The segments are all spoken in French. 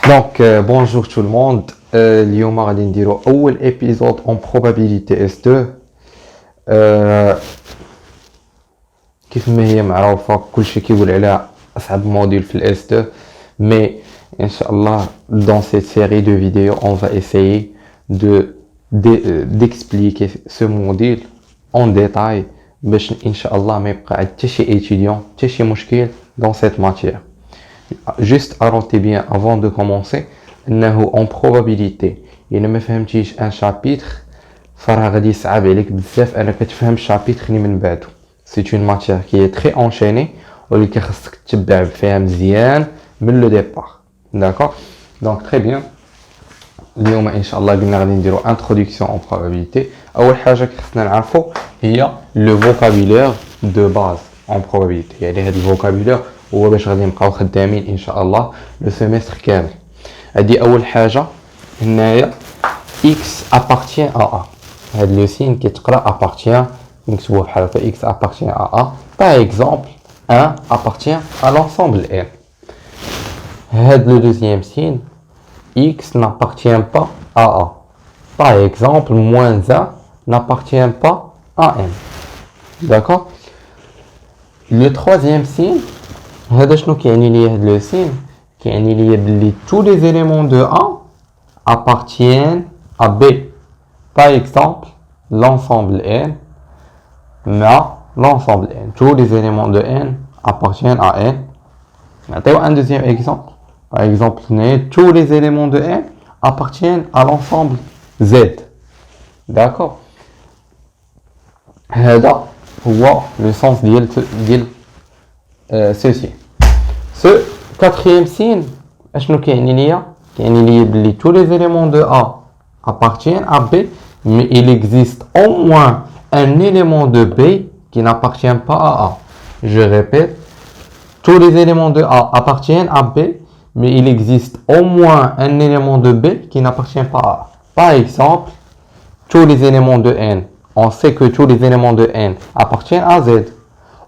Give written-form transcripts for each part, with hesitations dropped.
Donc, bonjour tout le monde. اليوم غادي نديرو أول épisode en probabilité S2. كيف ما هي معروفة كلشي كيقول عليها أصعب موديل في ال S2. Mais Inch'Allah, dans cette série de vidéos, on va essayer d'expliquer ce module en détail باش Inch'Allah ما يبقى عند حتى شي étudiant حتى شي مشكل dans cette matière. Juste arrêtez bien avant de commencer انه en probabilité الا ما فهمتيش ان شابيتر فراه غادي يصعب عليك بزاف انك تفهم الشابيتر اللي من بعده. C'est une matière qui est très enchaînée واللي كيخصك تتبع فيها مزيان من لو ديبار. D'accord? Donc très bien. اليوم ان شاء الله قلنا غادي نديرو introduction en probabilité. اول حاجه خصنا نعرفو هي le vocabulaire de base en probabilité. يعني هذا الفوكابولير هو باش غادي نبقاو خدامين ان شاء الله لو سيمستر كامل. هادي اول حاجه هنايا x appartient à a. هاد لو سين كيتقرا appartient نكتبوه بحال هكا x appartient à a. Par exemple 1 appartient à l'ensemble n. هاد le deuxième signe x n'appartient pas à a. Par exemple moins 1 n'appartient pas à n. D'accord? Le troisième signe هذا شنو كيعني ليا هاد لو سين كيعني ليا بلي tous les éléments de A appartiennent à B. Par exemple l'ensemble n مع l'ensemble n. Tous les éléments de n appartiennent à n. نعطيو un deuxième exemple. Par exemple tous les éléments de n appartiennent à l'ensemble Z. D'accord? هذا هو le sens ديال ceci. Ce quatrième signe اشنو كيعني ليا بلي tous les éléments de A appartiennent à B, mais il existe au moins un élément de B qui n'appartient pas à A. Je répète, tous les éléments de A appartiennent à B, mais il existe au moins un élément de B qui n'appartient pas à A. Par exemple, tous les éléments de N, on sait que tous les éléments de N appartiennent à Z.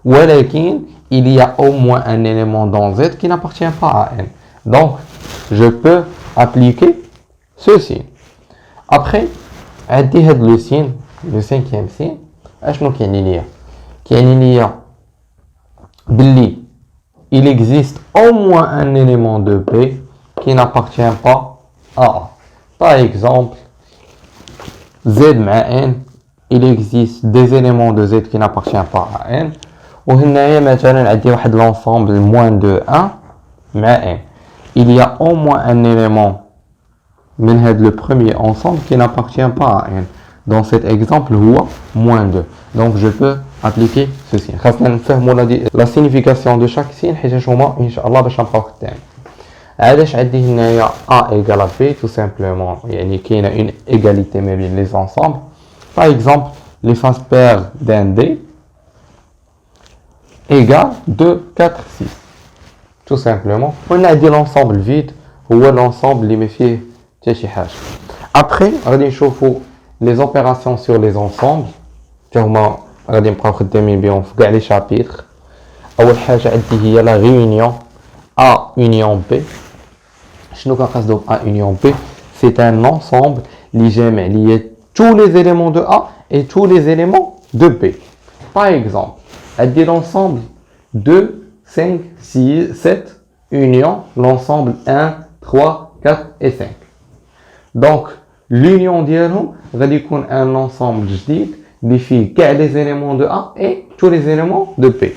ولكن il y a au moins un élément dans Z qui n'appartient pas à N. Donc, je peux appliquer ce signe. Après, عندي هاد le signe, le cinquième signe, اشنو كيعني ليا؟ كيعني ليا بلي il existe au moins un élément de B qui n'appartient pas à A. Par exemple, Z مع N, il existe des éléments de Z qui n'appartiennent pas à N. وهنايا مثلا عندي واحد l'ensemble moins de 1 مع n. Il y a au moins un élément من هاد le premier ensemble qui n'appartient pas à n. Dans cet exemple هو moins 2. Donc je peux appliquer ce signe. خاصنا نفهموا la signification de chaque signe حيت هما ان شاء الله باش نبقاو خدامين. علاش عندي هنايا a égale à b tout simplement يعني كاينه une égalité ما بين les ensembles. Par exemple les faces paires d'un D égale 2, 4, 6. Tout simplement. On a dit l'ensemble vide ou l'ensemble اللي ما فيه حتى شي حاجة. Après, غادي نشوفوا les opérations sur les ensembles. هما غادي نبقاو خدامين بهم في كاع لي شابيتر. أول حاجة عندي هي la réunion A union B. شنو كنقصدو ب A union B؟ C'est un ensemble اللي جامع ليا tous les éléments de A et tous les éléments de B. Par exemple, عندي l'ensemble 2, 5, 6, 7 union l'ensemble 1, 3, 4 et 5. Donc l'union ديالهم غادي يكون un ensemble جديد اللي فيه كاع les éléments de A et tous les éléments de B.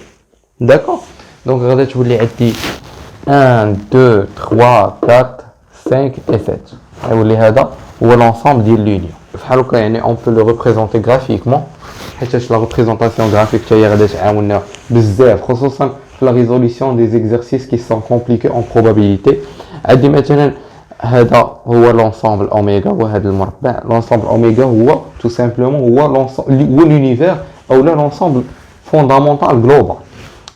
D'accord? Donc غادي تولي عندي 1, 2, 3, 4, 5 et 7. غيولي هذا هو l'ensemble ديال l'union. بحال هكا يعني on peut le représenter graphiquement. حيت لا ريبريزونطاسيون غرافيك حتى هي غادي تعاوننا بزاف خصوصا في لا ريزوليسيون دي زيكزارسيس كي سون كومبليكي اون بروبابيليتي. عندي مثلا هذا هو لونسومبل اوميغا وهذا المربع. لونسومبل اوميغا هو تو سامبلومون هو لونيفير او لا لونسومبل فوندامونتال جلوبال.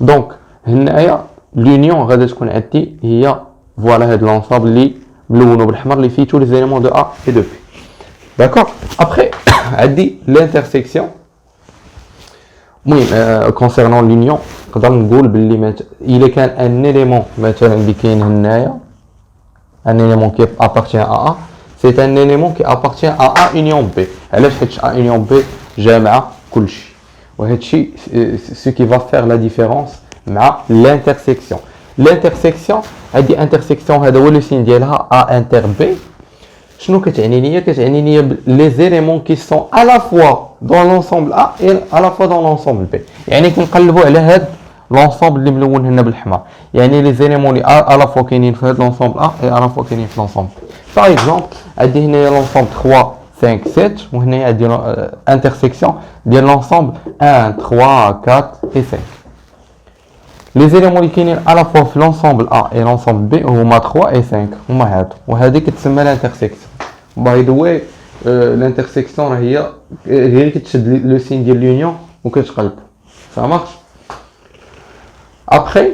دونك هنايا لونيون غادي تكون عندي هي فوالا هذا لونسومبل اللي ملونو بالحمر اللي فيه تو لي زيليمون دو ا اي دو بي. داكور. ابري عندي لانترسيكسيون. المهم concernant l'union نقدر نقول باللي الا كان ان élément مثلا اللي كاين هنايا un élément qui appartient à A, c'est un élément qui appartient à A union B. Alors, A union B, جامعة كل شيء. وهادشي ce qui va faire la différence مع l'intersection. L'intersection, هذه intersection هذا هو le signe ديالها A inter B. شنو كتعني ليا؟ كتعني ليا les éléments qui sont à la fois dans l'ensemble A et à la fois dans l'ensemble B. يعني كنقلبوا على هاد l'ensemble اللي ملون هنا بالحمر. يعني les éléments اللي à la fois كاينين في هاد l'ensemble A et à la fois كاينين في l'ensemble B. Par exemple, عندي هنايا l'ensemble 3 5 7 وهنايا عندي intersection ديال l'ensemble 1 3 4 et 5. Les éléments اللي كاينين à la fois في l'ensemble A et l'ensemble B هما 3 et 5 هما هادو وهذه كتسمى l'intersection. By the way, l'intersection هي اللي كتشد لو سين ديال l'union وكتقلب. Ça marche. Après,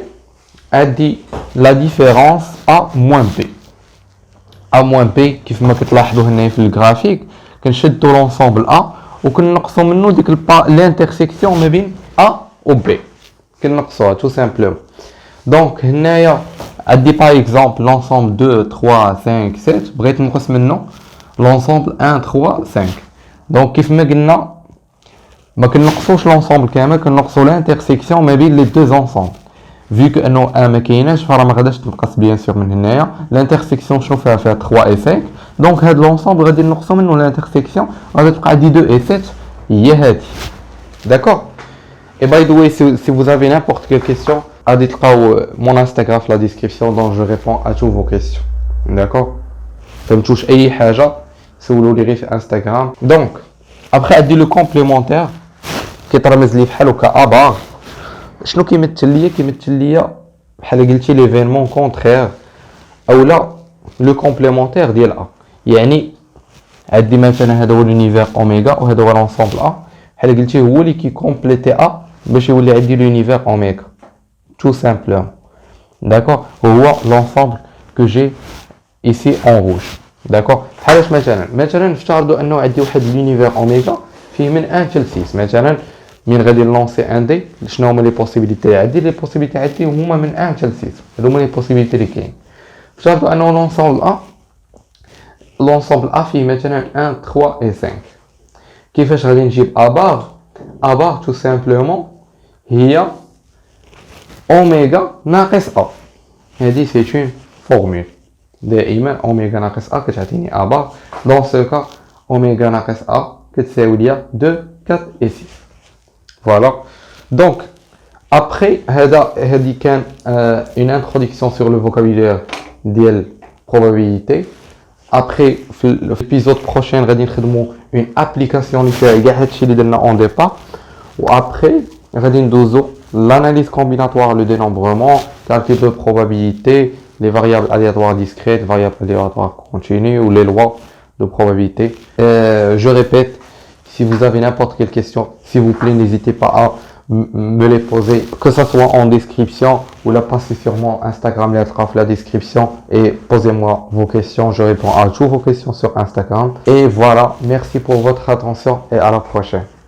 عندي la différence A moins B. A moins B كيف ما كتلاحظوا هنا في الجرافيك كنشدوا l'ensemble A وكنقصوا منه ديك l'intersection ما بين A و B. كنقصوها tout simplement. Donc هنايا عندي par exemple l'ensemble 2 3 5 7 بغيت نقص منه l'ensemble 1 3 5. Donc كيف ما قلنا ما كنقصوش l'ensemble كامل كنقصوا l'intersection ما بين les deux ensembles. Vu que انه 1 ما كايناش فراه ما غاداش تنقص بيان سور من هنايا l'intersection شنو فيها 3 et 5. Donc هاد l'ensemble غادي نقصوا منه l'intersection غادي تبقى عندي 2 et 7 هي هادي. D'accord. Et by the way, si vous avez n'importe quelle question, allez voir mon Instagram dans la description, dont je réponds à toutes vos questions. D'accord? Ça me touche أي حاجة si vous voulez sur Instagram. Donc, après, on dit le complémentaire qui est لي بحال هكا A bar. شنو كيمثل ليا؟ كيمثل ليا بحال قلتي l'événement contraire أو لا le complémentaire ديال A. يعني عندي مثلا هذا هو l'univers أوميغا وهذا هو l'ensemble A. بحال قلتي هو اللي كيكومبليتي A باش يولي عندي l'univers أوميغا. Tout simplement. D'accord? هو l'ensemble que j'ai ici en rouge. D'accord? بحالاش مثلا نفترضوا انه عندي واحد l'univers أوميغا فيه من 1 حتى ل 6. مثلا من غادي نلونسي ان دي شنو هما لي بوسيبيليتي عندي؟ لي بوسيبيليتي عندي هما من 1 حتى ل 6. هادو هما لي بوسيبيليتي اللي كاين. افترضوا انه l'ensemble A فيه مثلا 1 3 et 5. كيفاش غادي نجيب A bar tout simplement هي اوميغا ناقص A. هذه سي اون فورمول. دائما اوميغا ناقص A كتعطيني A bar. Dans ce cas اوميغا ناقص A كتساوي ليا 2 4 et 6. Voilà. Donc après هذه كان une introduction sur le vocabulaire ديال probabilité. Après في l'épisode prochain غادي نخدموا une application اللي فيها كاع هادشي اللي درنا en départ. وaprès غادي ندوزو l'analyse combinatoire, le dénombrement, calcul de probabilité, les variables aléatoires discrètes, variables aléatoires continues ou les lois de probabilité. Je répète, si vous avez n'importe quelle question, s'il vous plaît, n'hésitez pas à me les poser, que ce soit en description ou la passez sur mon Instagram, la description et posez-moi vos questions. Je réponds à toutes vos questions sur Instagram. Et voilà, merci pour votre attention et à la prochaine.